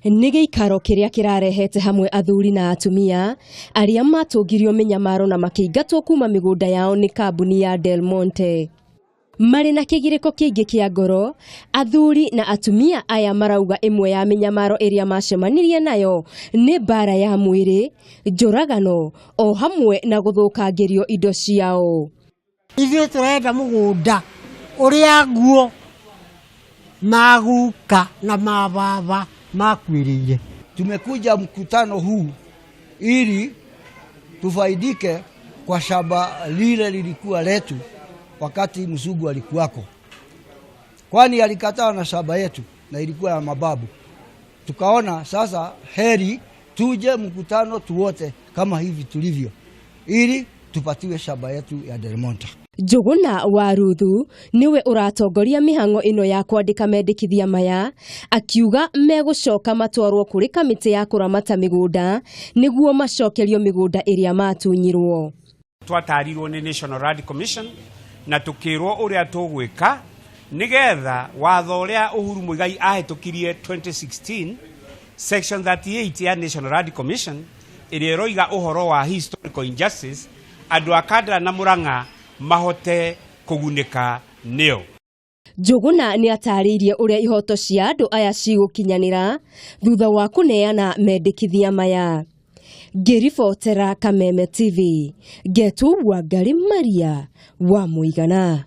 Nĩ Giikaro kiria kirarehete hamwe athuri na atumia aria matungirio minyamaro na makiingatwo kuuma migunda yao ni kambuni ya Delmonte. Mari na kigiriko kiingi kia ngoro, athuri na atumia aya marauga imwe ya minyamaro iria macemanirie nayo ni bara ya mwiri, njuragano o hamwe na guthukangirio indo ciao. Ithuĩ turenda mugunda uria nguo maguka na mababa makwirire. Tumekuja mkutano huu ili tufaidike kwa shamba lile lilikuwa letu wakati mzungu alikuwako. Kwani alikataa na shamba yetu na ilikuwa ya mababu. Tukaona sasa heri tuje mkutano tuwote kama hivi tulivyo ili tupatiwe shamba yetu ya Delmonte. Juguna wa Ruthu niwe uratongoria mihango ino ya kwandika mendikithia maya, akiuga megucoka matwarwo kuri kamiti ya kuramata migunda niguo macokerio migunda iria matunyirwo. Twatarirwo ni National Land Commission na tukirwo uria tugwika nigetha watho uria Uhuru Muigai ahitukirie 2016 section 38 ya National Land Commission iria roiga uhoro wa historical injustice andu akandra na Murang'a mahote kugunika nio. Juguna ni ataririe uria ihooto cia andu aya cigukinyanira thutha wa kuneana mendikithia maya. Ngiribotera Kameme TV, Getu wa Makiria wa Muigana.